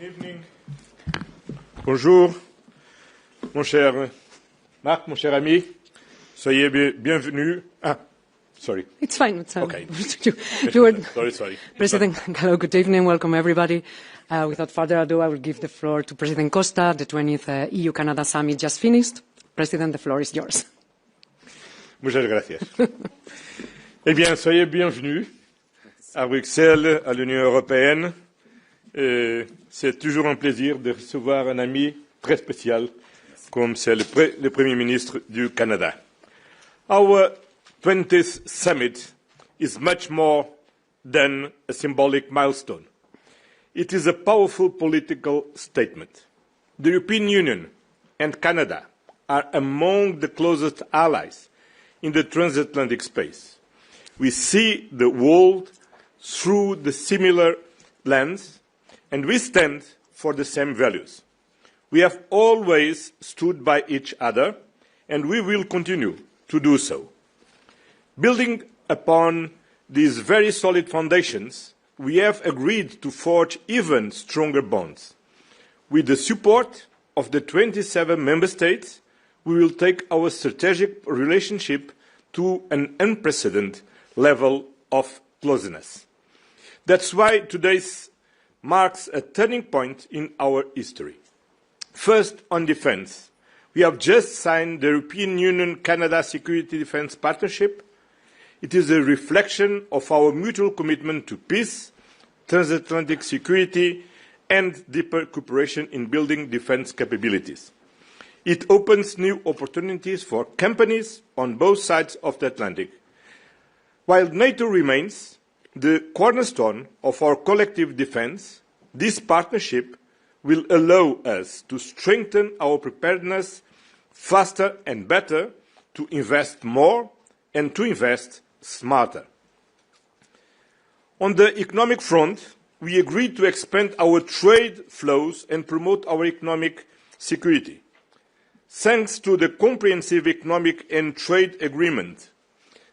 evening. Bonjour, mon cher Marc, mon cher ami. Soyez bienvenue. Sorry. It's fine. It's okay. Sorry. President, hello, good evening. Welcome, everybody. Without further ado, I will give the floor to President Costa. The 20th EU-Canada Summit just finished. President, the floor is yours. Muchas gracias. Eh bien, soyez bienvenus à Bruxelles, à l'Union européenne. C'est toujours un plaisir de recevoir un ami très spécial comme c'est le Premier ministre du Canada. Our 20th summit is much more than a symbolic milestone. It is a powerful political statement. The European Union and Canada are among the closest allies in the transatlantic space. We see the world through the similar lens, and we stand for the same values. We have always stood by each other, and we will continue to do so. Building upon these very solid foundations, we have agreed to forge even stronger bonds. With the support of the 27 member states, we will take our strategic relationship to an unprecedented level of closeness. That's why today marks a turning point in our history. First, on defence. We have just signed the European Union-Canada Security Defence Partnership. It is a reflection of our mutual commitment to peace, transatlantic security, and deeper cooperation in building defence capabilities. It opens new opportunities for companies on both sides of the Atlantic. While NATO remains the cornerstone of our collective defence, this partnership will allow us to strengthen our preparedness faster and better, to invest more and to invest smarter. On the economic front, we agreed to expand our trade flows and promote our economic security. Thanks to the Comprehensive Economic and Trade Agreement,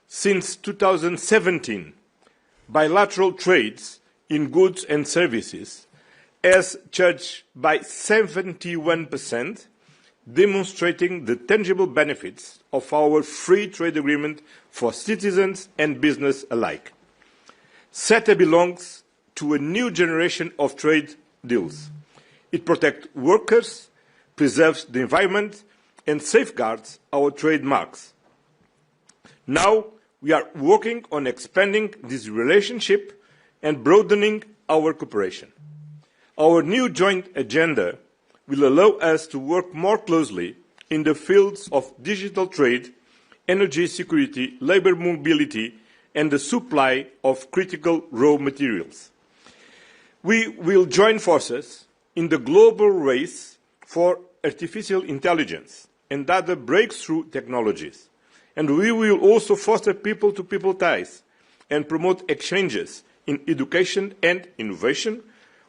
since 2017, bilateral trades in goods and services has surged by 71%, demonstrating the tangible benefits of our free trade agreement for citizens and business alike. CETA belongs to a new generation of trade deals. It protects workers, preserves the environment, and safeguards our trademarks. Now, we are working on expanding this relationship and broadening our cooperation. Our new joint agenda will allow us to work more closely in the fields of digital trade, energy security, labour mobility, and the supply of critical raw materials. We will join forces in the global race for artificial intelligence and other breakthrough technologies. And we will also foster people-to-people ties and promote exchanges in education and innovation,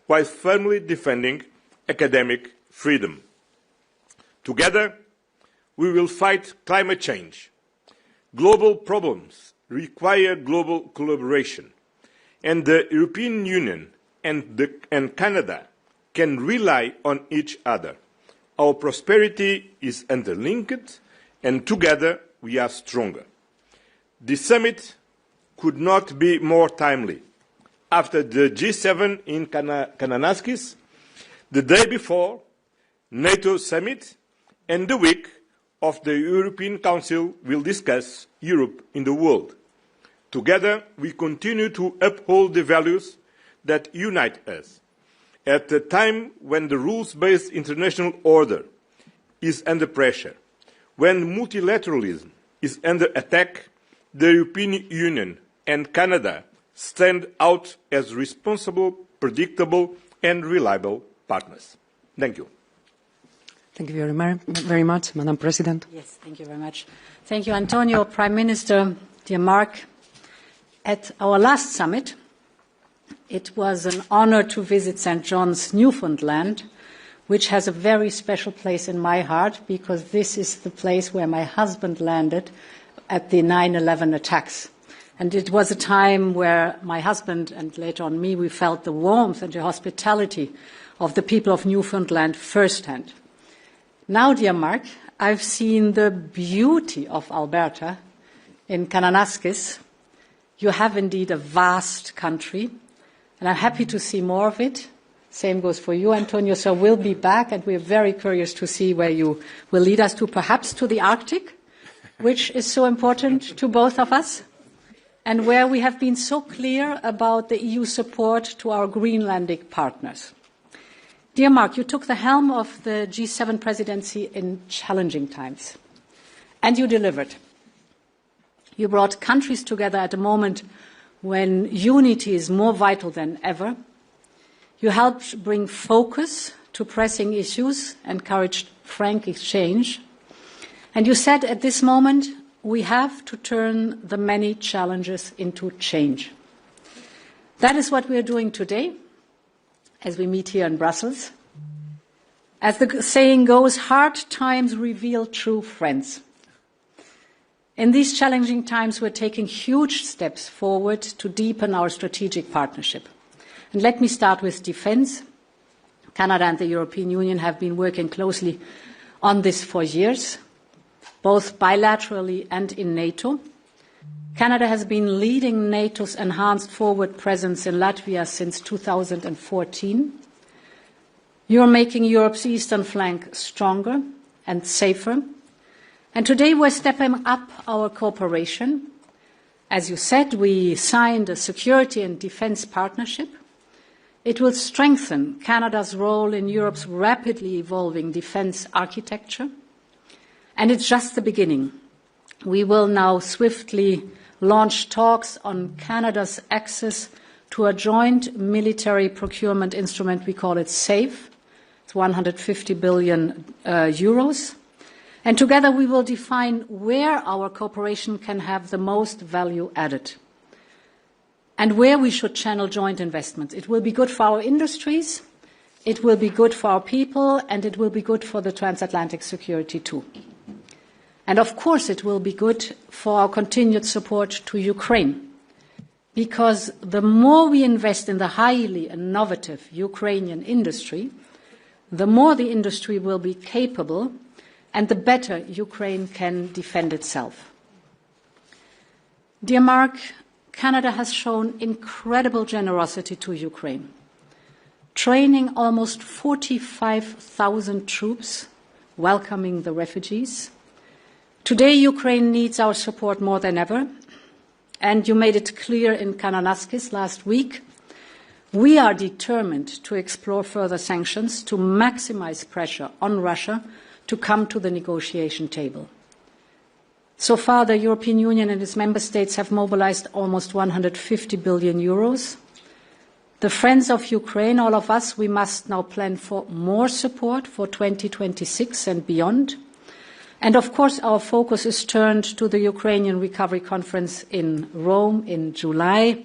while firmly defending academic freedom. Together, we will fight climate change. Global problems require global collaboration, and the European Union and Canada can rely on each other. Our prosperity is interlinked, and together we are stronger. The summit could not be more timely. After the G7 in Kananaskis, the day before NATO summit, and the week of the European Council will discuss Europe in the world. Together, we continue to uphold the values that unite us. At a time when the rules-based international order is under pressure, when multilateralism is under attack, the European Union and Canada stand out as responsible, predictable, and reliable partners. Thank you. Thank you very much, Madam President. Yes, thank you very much. Thank you, Antonio, Prime Minister, dear Mark. At our last summit, it was an honor to visit St. John's, Newfoundland, which has a very special place in my heart because this is the place where my husband landed at the 9/11 attacks. And it was a time where my husband and later on me, we felt the warmth and the hospitality of the people of Newfoundland firsthand. Now, dear Mark, I've seen the beauty of Alberta in Kananaskis. You have indeed a vast country, and I'm happy to see more of it. Same goes for you, Antonio. So we'll be back, and we're very curious to see where you will lead us to, perhaps to the Arctic, which is so important to both of us, and where we have been so clear about the EU support to our Greenlandic partners. Dear Mark, you took the helm of the G7 presidency in challenging times, and you delivered. You brought countries together at a moment when unity is more vital than ever. You helped bring focus to pressing issues, encouraged frank exchange, and you said at this moment we have to turn the many challenges into change. That is what we are doing today as we meet here in Brussels. As the saying goes, hard times reveal true friends. In these challenging times, we're taking huge steps forward to deepen our strategic partnership. And let me start with defence. Canada and the European Union have been working closely on this for years, both bilaterally and in NATO. Canada has been leading NATO's enhanced forward presence in Latvia since 2014. You're making Europe's eastern flank stronger and safer. And today we're stepping up our cooperation. As you said, we signed a security and defence partnership. It will strengthen Canada's role in Europe's rapidly evolving defence architecture. And it's just the beginning. We will now swiftly launch talks on Canada's access to a joint military procurement instrument. We call it SAFE. It's 150 billion euros. And together we will define where our cooperation can have the most value added and where we should channel joint investments. It will be good for our industries, it will be good for our people, and it will be good for the transatlantic security too. And of course it will be good for our continued support to Ukraine, because the more we invest in the highly innovative Ukrainian industry, the more the industry will be capable and the better Ukraine can defend itself. Dear Mark, Canada has shown incredible generosity to Ukraine, training almost 45,000 troops, welcoming the refugees. Today, Ukraine needs our support more than ever, and you made it clear in Kananaskis last week. We are determined to explore further sanctions to maximize pressure on Russia to come to the negotiation table. So far, the European Union and its member states have mobilized almost 150 billion euros. The friends of Ukraine, all of us, we must now plan for more support for 2026 and beyond. And of course, our focus is turned to the Ukrainian Recovery Conference in Rome in July.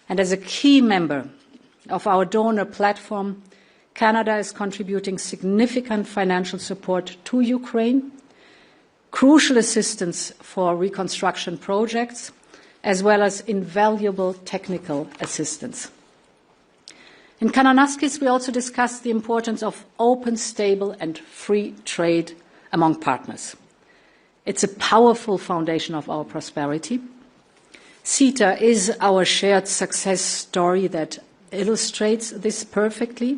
And as a key member of our donor platform, Canada is contributing significant financial support to Ukraine, crucial assistance for reconstruction projects, as well as invaluable technical assistance. In Kananaskis, we also discussed the importance of open, stable, and free trade among partners. It's a powerful foundation of our prosperity. CETA is our shared success story that illustrates this perfectly.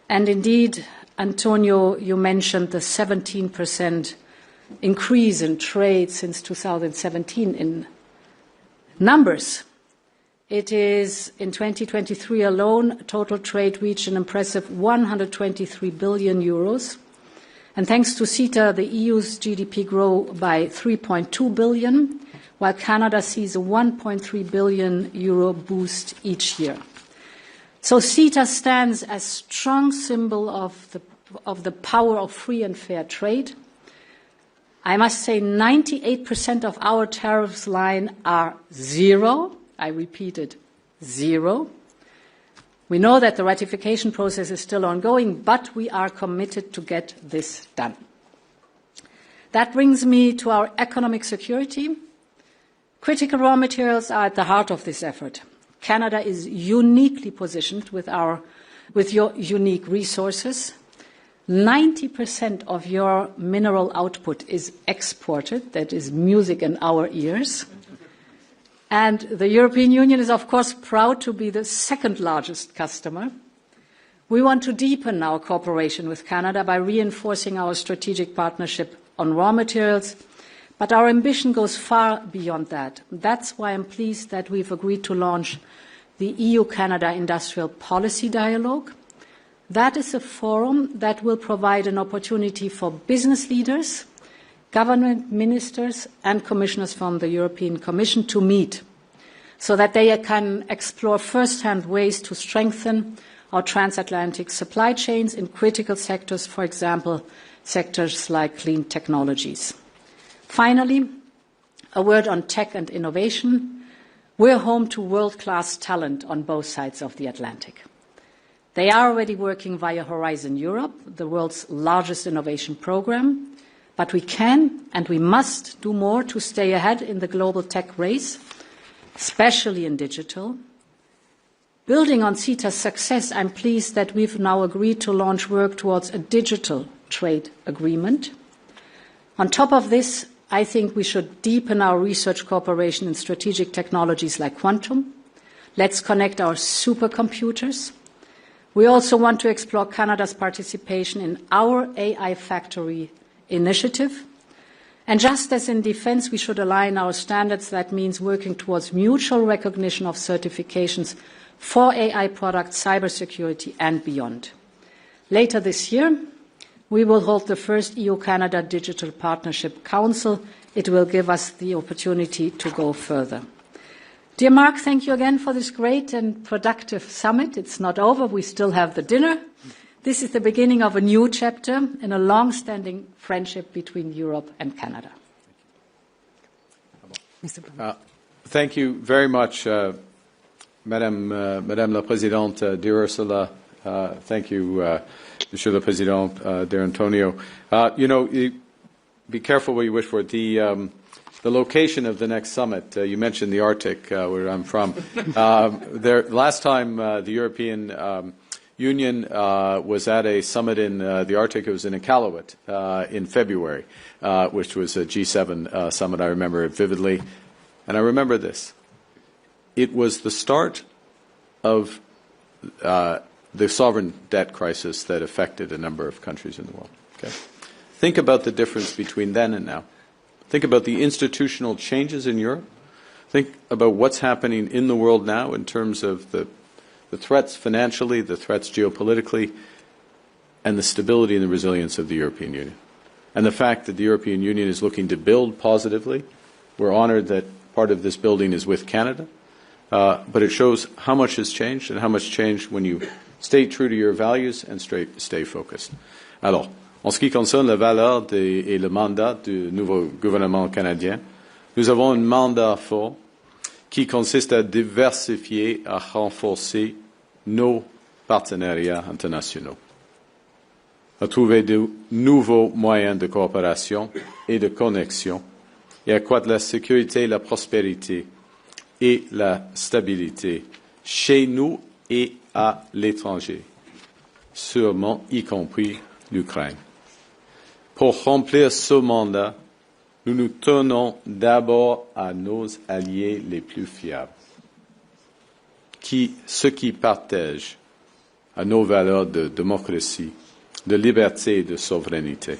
And indeed, Antonio, you mentioned the 17% increase in trade since 2017 in numbers. It is, in 2023 alone, total trade reached an impressive 123 billion euros. And thanks to CETA, the EU's GDP grew by 3.2 billion, while Canada sees a 1.3 billion euro boost each year. So CETA stands as a strong symbol of the power of free and fair trade. I must say 98% of our tariffs line are zero. I repeated, zero. We know that the ratification process is still ongoing, but we are committed to get this done. That brings me to our economic security. Critical raw materials are at the heart of this effort. Canada is uniquely positioned with your unique resources. 90% of your mineral output is exported. That is music in our ears. And the European Union is, of course, proud to be the second largest customer. We want to deepen our cooperation with Canada by reinforcing our strategic partnership on raw materials, but our ambition goes far beyond that. That's why I'm pleased that we've agreed to launch the EU-Canada Industrial Policy Dialogue. That is a forum that will provide an opportunity for business leaders, government ministers and commissioners from the European Commission to meet so that they can explore first-hand ways to strengthen our transatlantic supply chains in critical sectors, for example, sectors like clean technologies. Finally, a word on tech and innovation. We're home to world-class talent on both sides of the Atlantic. They are already working via Horizon Europe, the world's largest innovation program, but we can and we must do more to stay ahead in the global tech race, especially in digital. Building on CETA's success, I'm pleased that we've now agreed to launch work towards a digital trade agreement. On top of this, I think we should deepen our research cooperation in strategic technologies like quantum. Let's connect our supercomputers. We also want to explore Canada's participation in our AI Factory initiative. And just as in defense, we should align our standards. That means working towards mutual recognition of certifications for AI products, cybersecurity, and beyond. Later this year, we will hold the first EU-Canada Digital Partnership Council. It will give us the opportunity to go further. Dear Mark, thank you again for this great and productive summit. It's not over. We still have the dinner. This is the beginning of a new chapter in a long-standing friendship between Europe and Canada. Thank you very much, Madame la Présidente, dear Ursula. Thank you, Monsieur le Président, dear Antonio. Be careful what you wish for. The location of the next summit, you mentioned the Arctic, where I'm from. Last time the European Union was at a summit in the Arctic, it was in Iqaluit in February, which was a G7 summit. I remember it vividly. And I remember this. It was the start of the sovereign debt crisis that affected a number of countries in the world. Okay? Think about the difference between then and now. Think about the institutional changes in Europe. Think about what's happening in the world now in terms of the threats financially, the threats geopolitically, and the stability and the resilience of the European Union. And the fact that the European Union is looking to build positively. We're honored that part of this building is with Canada. But it shows how much has changed and how much changed when you stay true to your values and stay focused. Alors, en ce qui concerne la valeur et le mandat du nouveau gouvernement canadien, nous avons un mandat fort qui consiste à diversifier, à renforcer nos partenariats internationaux, à trouver de nouveaux moyens de coopération et de connexion et accroître la sécurité, la prospérité et la stabilité chez nous et à l'étranger, sûrement y compris l'Ukraine. Pour remplir ce mandat, nous nous tenons d'abord à nos alliés les plus fiables, ceux qui partagent à nos valeurs de démocratie, de liberté et de souveraineté.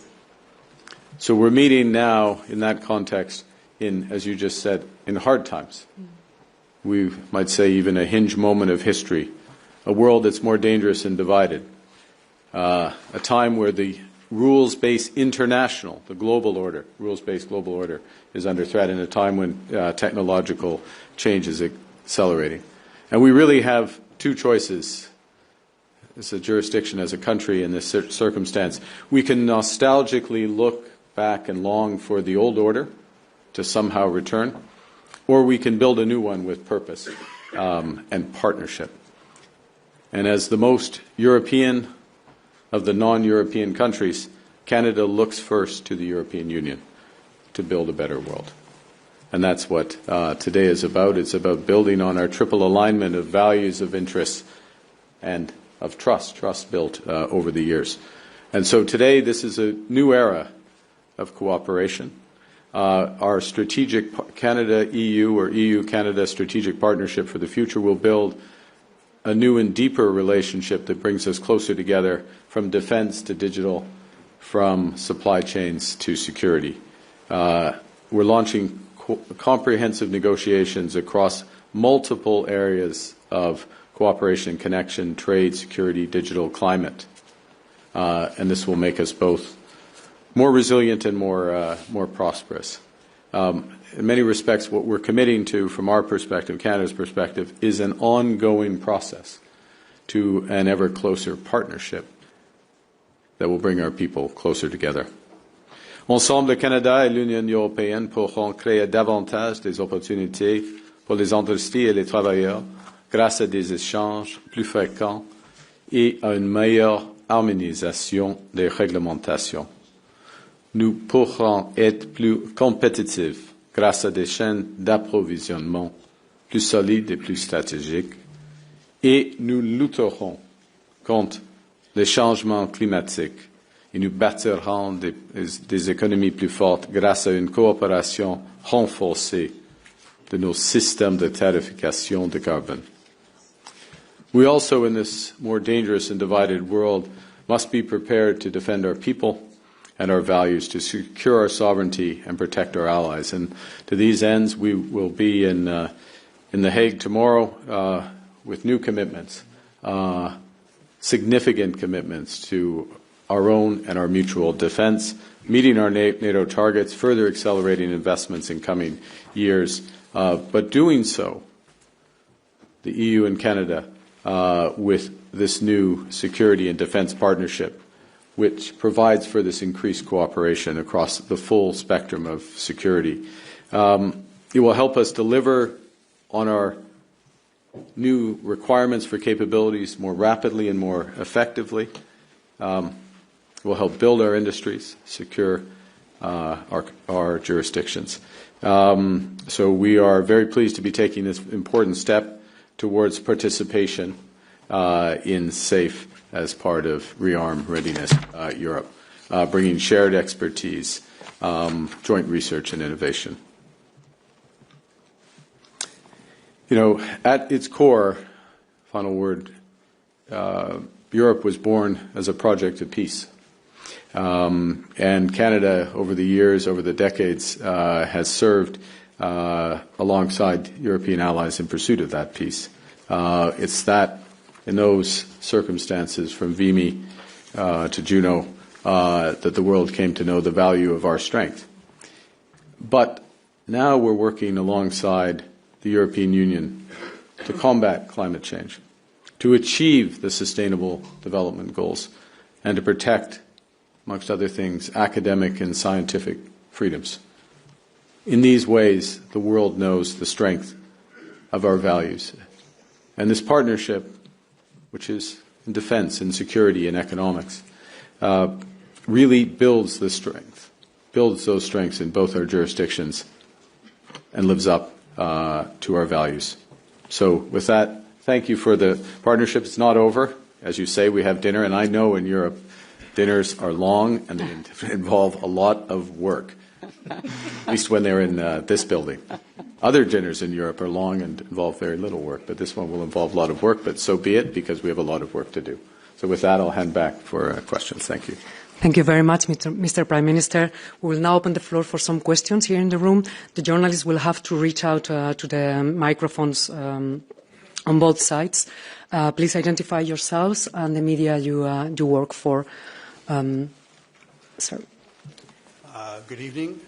So we're meeting now in that context in, as you just said, in hard times. We might say even a hinge moment of history, a world that's more dangerous and divided, a time where the rules-based international, the global order, rules-based global order is under threat in a time when technological change is accelerating. And we really have two choices as a jurisdiction, as a country in this circumstance. We can nostalgically look back and long for the old order to somehow return, or we can build a new one with purpose and partnership. And as the most European of the non-European countries, Canada looks first to the European Union to build a better world. And that's what today is about. It's about building on our triple alignment of values, of interests, and of trust built over the years. And so today, this is a new era of cooperation. Our strategic Canada-EU or EU-Canada strategic partnership for the future will build a new and deeper relationship that brings us closer together, from defense to digital, from supply chains to security. We're launching comprehensive negotiations across multiple areas of cooperation and connection, trade, security, digital, climate. And this will make us both more resilient and more prosperous. In many respects, what we're committing to, from our perspective, Canada's perspective, is an ongoing process to an ever closer partnership that will bring our people closer together. Ensemble, le Canada et l'Union européenne pourront créer davantage des opportunités pour les industries et les travailleurs grâce à des échanges plus fréquents et à une meilleure harmonisation des réglementations. Nous pourrons être plus compétitifs grâce à des chaînes d'approvisionnement plus solides et plus stratégiques, et nous lutterons contre les changements climatiques et nous bâtirons des économies plus fortes grâce à une coopération renforcée de nos systèmes de tarification de carbone. We also, in this more dangerous and divided world, must be prepared to defend our people and our values, to secure our sovereignty and protect our allies. And to these ends, we will be in The Hague tomorrow with new commitments, significant commitments to our own and our mutual defense, meeting our NATO targets, further accelerating investments in coming years, but doing so, the EU and Canada, with this new security and defense partnership, which provides for this increased cooperation across the full spectrum of security. It will help us deliver on our new requirements for capabilities more rapidly and more effectively. It will help build our industries, secure our jurisdictions. So we are very pleased to be taking this important step towards participation in SAFE as part of Rearm Readiness Europe, bringing shared expertise, joint research and innovation. You know, at its core, final word, Europe was born as a project of peace. And Canada, over the years, over the decades, has served alongside European allies in pursuit of that peace. It's that, in those circumstances, from Vimy to Juno, that the world came to know the value of our strength. But now we're working alongside the European Union to combat climate change, to achieve the Sustainable Development Goals, and to protect, amongst other things, academic and scientific freedoms. In these ways, the world knows the strength of our values. And this partnership, which is in defense and security and economics, really builds the strength, builds those strengths in both our jurisdictions, and lives up to our values. So with that, thank you for the partnership. It's not over. As you say, we have dinner, and I know in Europe dinners are long and they involve a lot of work, at least when they're in this building. Other dinners in Europe are long and involve very little work, but this one will involve a lot of work, but so be it, because we have a lot of work to do. So with that, I'll hand back for questions. Thank you. Thank you very much, Mr. Prime Minister. We will now open the floor for some questions here in the room. The journalists will have to reach out to the microphones on both sides. Please identify yourselves and the media you work for. Sir. Good evening.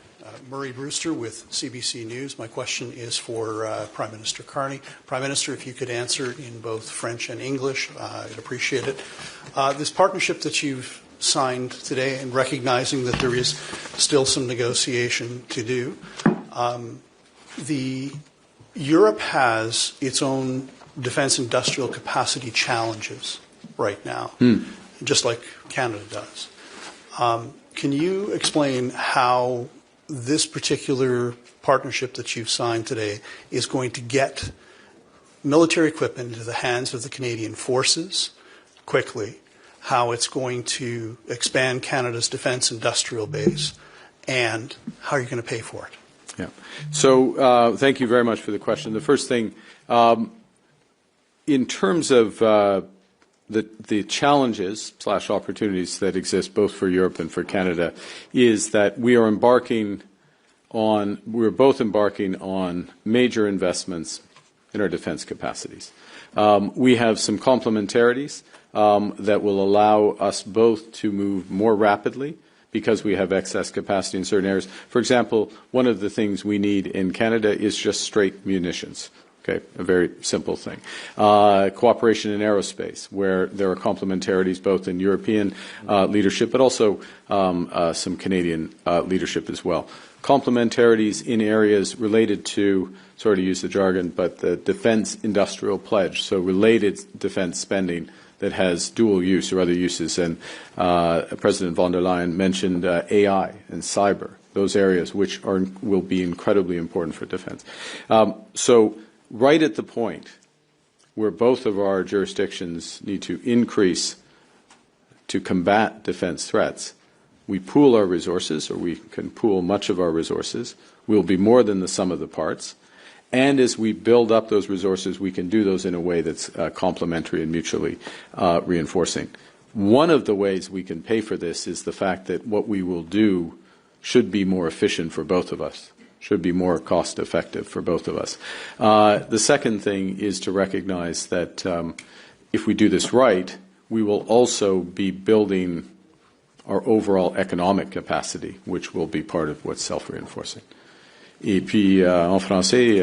Murray Brewster with CBC News. My question is for Prime Minister Carney. Prime Minister, if you could answer in both French and English, I'd appreciate it. This partnership that you've signed today, and recognizing that there is still some negotiation to do, Europe has its own defense industrial capacity challenges right now, just like Canada does. Can you explain how this particular partnership that you've signed today is going to get military equipment into the hands of the Canadian forces quickly, how it's going to expand Canada's defence industrial base, and how you're going to pay for it. Yeah. So thank you very much for the question. The first thing, in terms of the challenges / opportunities that exist both for Europe and for Canada, is that we're both embarking on major investments in our defense capacities. We have some complementarities that will allow us both to move more rapidly because we have excess capacity in certain areas. For example, one of the things we need in Canada is just straight munitions. Okay, a very simple thing. Cooperation in aerospace, where there are complementarities both in European leadership, but also some Canadian leadership as well. Complementarities in areas related to, sorry to use the jargon, but the defense industrial pledge, so related defense spending that has dual use or other uses. And President von der Leyen mentioned AI and cyber, those areas which will be incredibly important for defense. So right at the point where both of our jurisdictions need to increase to combat defense threats, we pool our resources, or we can pool much of our resources. We'll be more than the sum of the parts. And as we build up those resources, we can do those in a way that's complementary and mutually reinforcing. One of the ways we can pay for this is the fact that what we will do should be more efficient for both of us, should be more cost-effective for both of us. The second thing is to recognize that if we do this right, we will also be building our overall economic capacity, which will be part of what's self-reinforcing. Et puis, en français,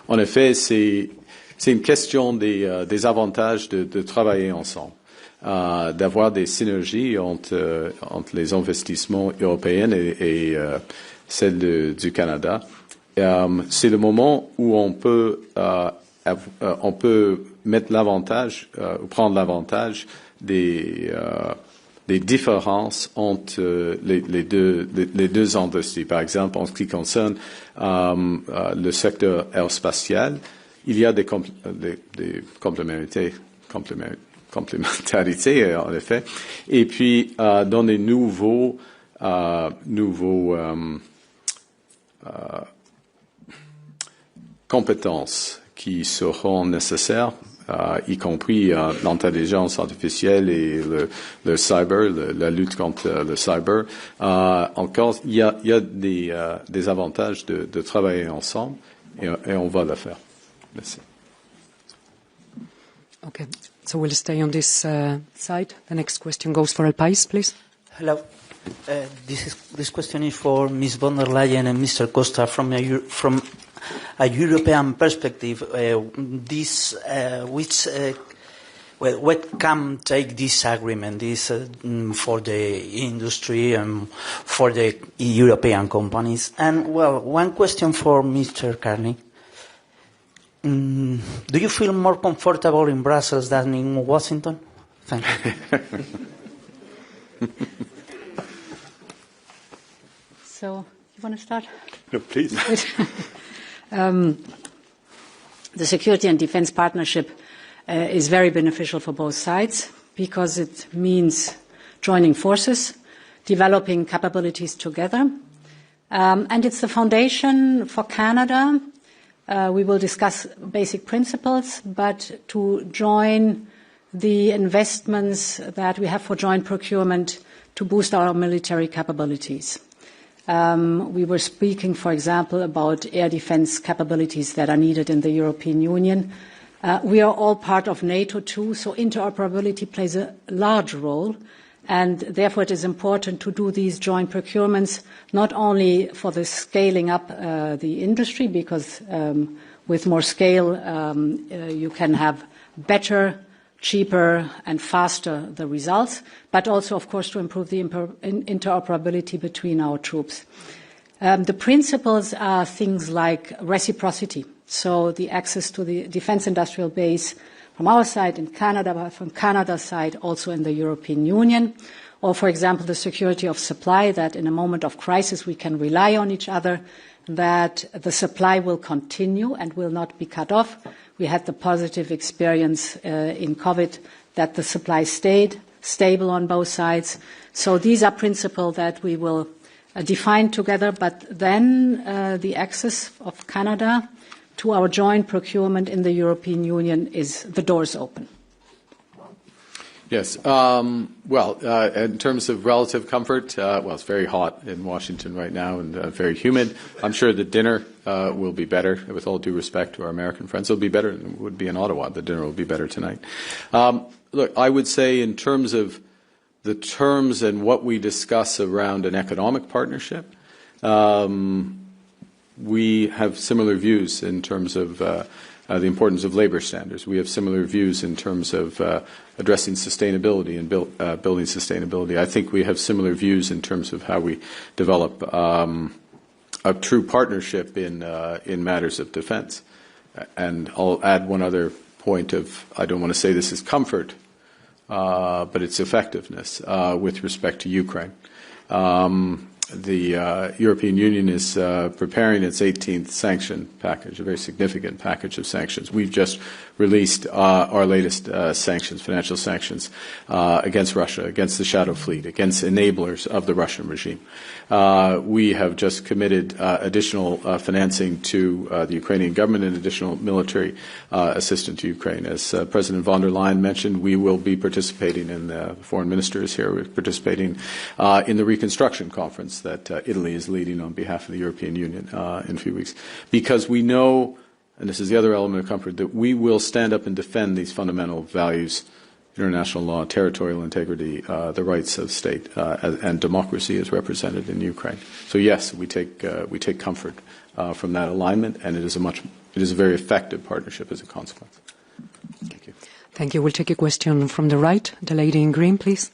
en effet, c'est une question des avantages de travailler ensemble, d'avoir des synergies entre les investissements européens et celles du Canada. C'est le moment où on peut mettre l'avantage, ou prendre l'avantage des différences entre les deux industries. Par exemple, en ce qui concerne le secteur aérospatial, il y a des complémentarités, en effet. Et puis, dans les nouveaux compétences qui seront nécessaires, y compris l'intelligence artificielle et le cyber, la lutte contre le cyber. Encore, il y a des avantages de travailler ensemble et on va le faire. Merci. Okay, so we'll stay on this side. The next question goes for El País, please. Hello. This question is for Ms. von der Leyen and Mr. Costa from a European perspective. What can take this agreement for the industry and for the European companies? And, well, one question for Mr. Carney. Do you feel more comfortable in Brussels than in Washington? Thank you. So, you want to start? No, please. The security and defense partnership is very beneficial for both sides because it means joining forces, developing capabilities together. And it's the foundation for Canada. We will discuss basic principles, but to join the investments that we have for joint procurement to boost our military capabilities. We were speaking, for example, about air defense capabilities that are needed in the European Union. We are all part of NATO too, so interoperability plays a large role, and therefore it is important to do these joint procurements, not only for the scaling up the industry, because with more scale you can have better, cheaper and faster the results, but also, of course, to improve the interoperability between our troops. The principles are things like reciprocity, so the access to the defense industrial base from our side in Canada, but from Canada's side also in the European Union. or, for example, the security of supply, that in a moment of crisis we can rely on each other, that the supply will continue and will not be cut off. We had the positive experience in COVID that the supply stayed stable on both sides. So these are principles that we will define together, but then the access of Canada to our joint procurement in the European Union is the doors open. Yes. In terms of relative comfort, it's very hot in Washington right now and very humid. I'm sure the dinner will be better. With all due respect to our American friends, it'll be better than it would be in Ottawa. The dinner will be better tonight. Look, I would say in terms of the terms and what we discuss around an economic partnership, we have similar views in terms of the importance of labor standards. We have similar views in terms of addressing sustainability and building sustainability. I think we have similar views in terms of how we develop a true partnership in matters of defense. And I'll add one other point of, I don't want to say this is comfort, but it's effectiveness with respect to Ukraine. The European Union is preparing its 18th sanction package, a very significant package of sanctions. We've just released our latest sanctions, financial sanctions, against Russia, against the Shadow Fleet, against enablers of the Russian regime. We have just committed additional financing to the Ukrainian government and additional military assistance to Ukraine. As President von der Leyen mentioned, we will be participating in the foreign ministers here. We're participating in the reconstruction conference that Italy is leading on behalf of the European Union in a few weeks, because we know, and this is the other element of comfort, that we will stand up and defend these fundamental values: international law, territorial integrity, the rights of state, and democracy as represented in Ukraine. So yes, we take comfort from that alignment, and it is a very effective partnership as a consequence. Thank you. Thank you. We'll take a question from the right. The lady in green, please.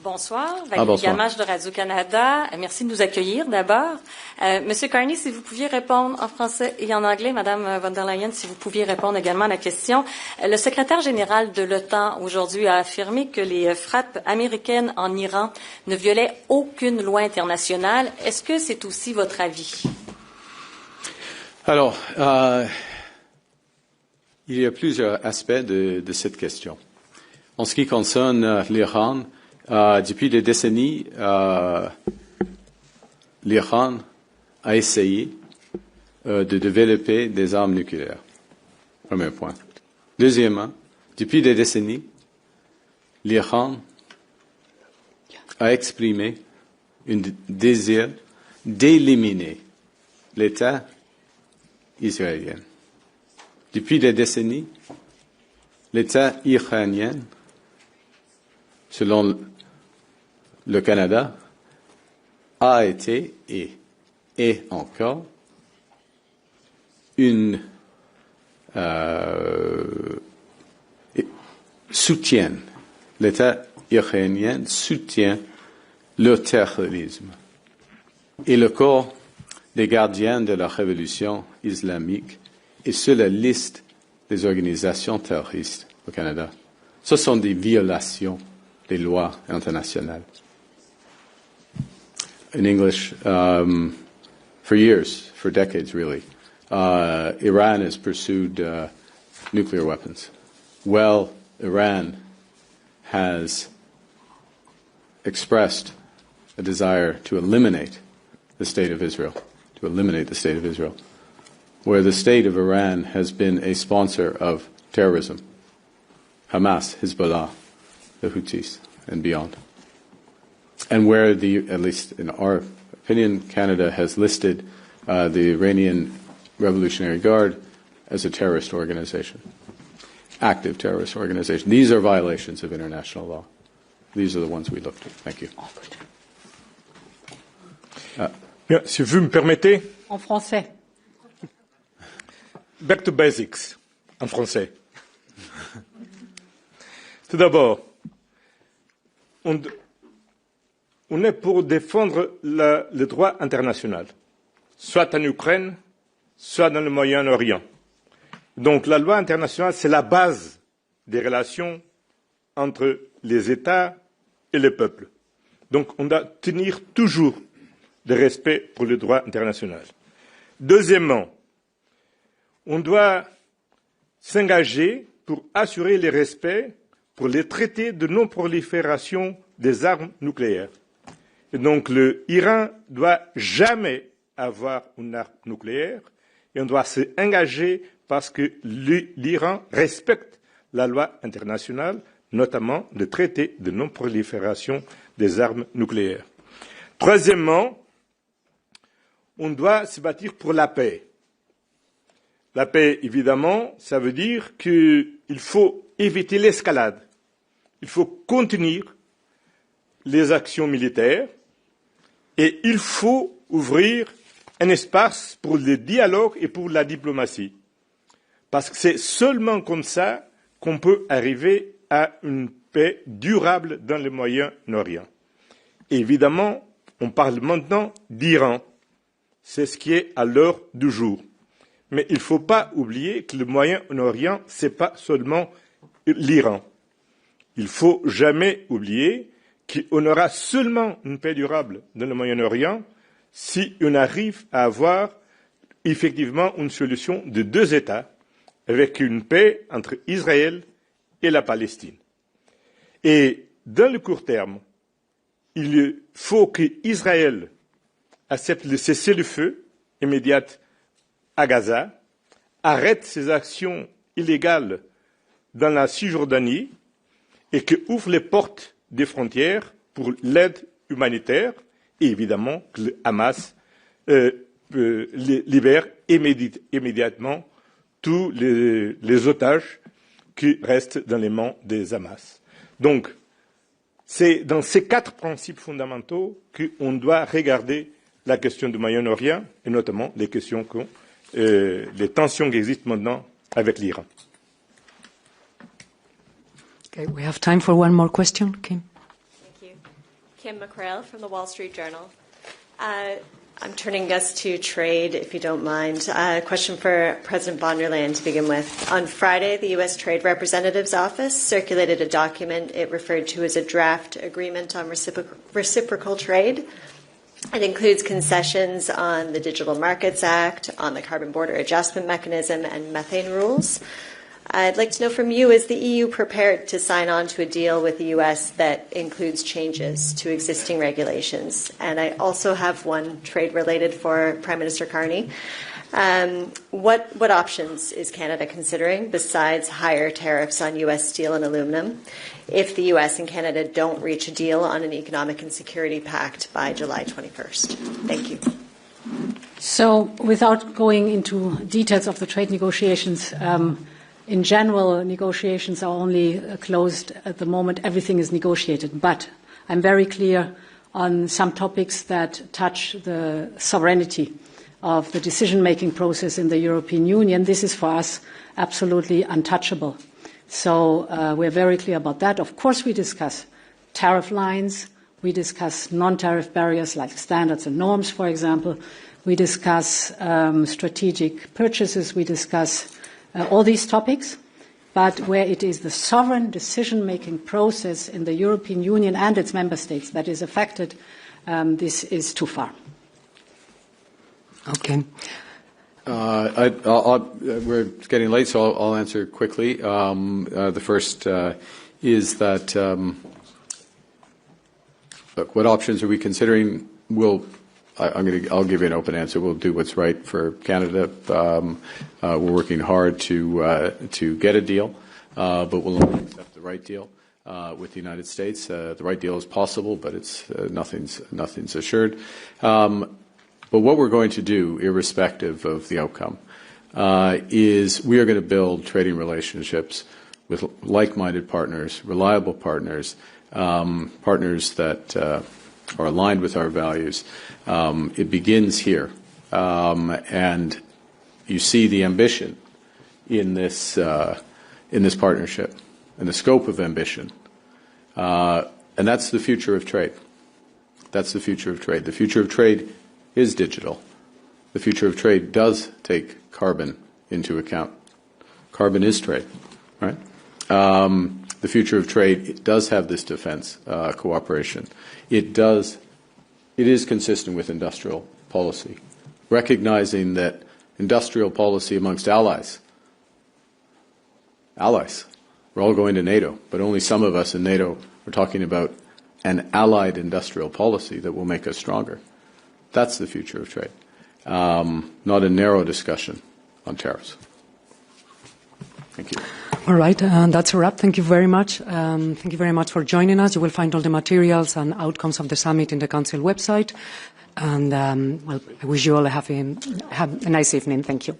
Bonsoir, Valérie Gamache de Radio-Canada. Merci de nous accueillir d'abord. Monsieur Carney, si vous pouviez répondre en français et en anglais, Madame von der Leyen, si vous pouviez répondre également à la question. Le secrétaire général de l'OTAN aujourd'hui a affirmé que les frappes américaines en Iran ne violaient aucune loi internationale. Est-ce que c'est aussi votre avis? Alors, il y a plusieurs aspects de cette question. En ce qui concerne l'Iran, depuis des décennies, l'Iran a essayé de développer des armes nucléaires. Premier point. Deuxièmement, depuis des décennies, l'Iran a exprimé un désir d'éliminer l'État israélien. Depuis des décennies, l'État iranien, selon le Canada, a été et est encore soutient, l'État iranien soutient le terrorisme. Et le corps des gardiens de la révolution islamique est sur la liste des organisations terroristes au Canada. Ce sont des violations des lois internationales. In English, for years, for decades really, Iran has pursued nuclear weapons. Well, Iran has expressed a desire to eliminate the State of Israel, where the State of Iran has been a sponsor of terrorism, Hamas, Hezbollah, the Houthis, and beyond. And where at least in our opinion, Canada has listed the Iranian Revolutionary Guard as a terrorist organization, active terrorist organization. These are violations of international law. These are the ones we looked at. Thank you. Bien, si vous me permettez. En français. Back to basics, en français. Tout d'abord, on est pour défendre le droit international, soit en Ukraine, soit dans le Moyen-Orient. Donc la loi internationale, c'est la base des relations entre les États et les peuples. Donc, on doit tenir toujours le respect pour le droit international. Deuxièmement, on doit s'engager pour assurer le respect pour les traités de non-prolifération des armes nucléaires. Et donc, l'Iran ne doit jamais avoir une arme nucléaire et on doit s'engager parce que l'Iran respecte la loi internationale, notamment le traité de non-prolifération des armes nucléaires. Troisièmement, on doit se bâtir pour la paix. La paix, évidemment, ça veut dire qu'il faut éviter l'escalade. Il faut contenir les actions militaires et il faut ouvrir un espace pour le dialogue et pour la diplomatie. Parce que c'est seulement comme ça qu'on peut arriver à une paix durable dans le Moyen-Orient. Évidemment, on parle maintenant d'Iran. C'est ce qui est à l'heure du jour. Mais il ne faut pas oublier que le Moyen-Orient, ce n'est pas seulement l'Iran. Il ne faut jamais oublier qu'on aura seulement une paix durable dans le Moyen-Orient si on arrive à avoir effectivement une solution de 2 États avec une paix entre Israël et la Palestine. Et dans le court terme, il faut qu'Israël accepte le cessez-le-feu immédiat à Gaza, arrête ses actions illégales dans la Cisjordanie et qu'ouvre les portes des frontières pour l'aide humanitaire et évidemment que le Hamas libère immédiatement tous les otages qui restent dans les mains des Hamas. Donc, c'est dans ces 4 principes fondamentaux qu'on doit regarder la question du Moyen-Orient et notamment les questions les tensions qui existent maintenant avec l'Iran. Okay, we have time for one more question. Kim. Thank you. Kim McCrail from the Wall Street Journal. I'm turning us to trade, if you don't mind. A question for President von der Leyen to begin with. On Friday, the U.S. Trade Representative's Office circulated a document it referred to as a draft agreement on reciprocal trade. It includes concessions on the Digital Markets Act, on the Carbon Border Adjustment Mechanism, and methane rules. I'd like to know from you, is the EU prepared to sign on to a deal with the U.S. that includes changes to existing regulations? And I also have one trade-related for Prime Minister Carney. What options is Canada considering besides higher tariffs on U.S. steel and aluminum if the U.S. and Canada don't reach a deal on an economic and security pact by July 21st? Thank you. So without going into details of the trade negotiations, in general, negotiations are only closed at the moment everything is negotiated. But I'm very clear on some topics that touch the sovereignty of the decision-making process in the European Union. This is for us absolutely untouchable. So we're very clear about that. Of course, we discuss tariff lines. We discuss non-tariff barriers like standards and norms, for example. We discuss strategic purchases. We discuss all these topics. But where it is the sovereign decision-making process in the European Union and its member states that is affected, this is too far. Okay. We're getting late, so I'll answer quickly. The first is that, look, what options are we considering? I'll give you an open answer. We'll do what's right for Canada. We're working hard to get a deal, but we'll only accept the right deal with the United States. The right deal is possible, but it's nothing's assured. But what we're going to do, irrespective of the outcome, is we are going to build trading relationships with like-minded partners, reliable partners, partners that are aligned with our values. It begins here, and you see the ambition in this partnership and the scope of ambition, and that's the future of trade. That's the future of trade. The future of trade is digital. The future of trade does take carbon into account. Carbon is trade, right? the future of trade, it does have this defense cooperation. It is consistent with industrial policy, recognizing that industrial policy amongst allies, we're all going to NATO, but only some of us in NATO are talking about an allied industrial policy that will make us stronger. That's the future of trade, not a narrow discussion on tariffs. Thank you. All right, and that's a wrap. Thank you very much. Thank you very much for joining us. You will find all the materials and outcomes of the summit in the Council website. And well, I wish you all a nice evening. Thank you.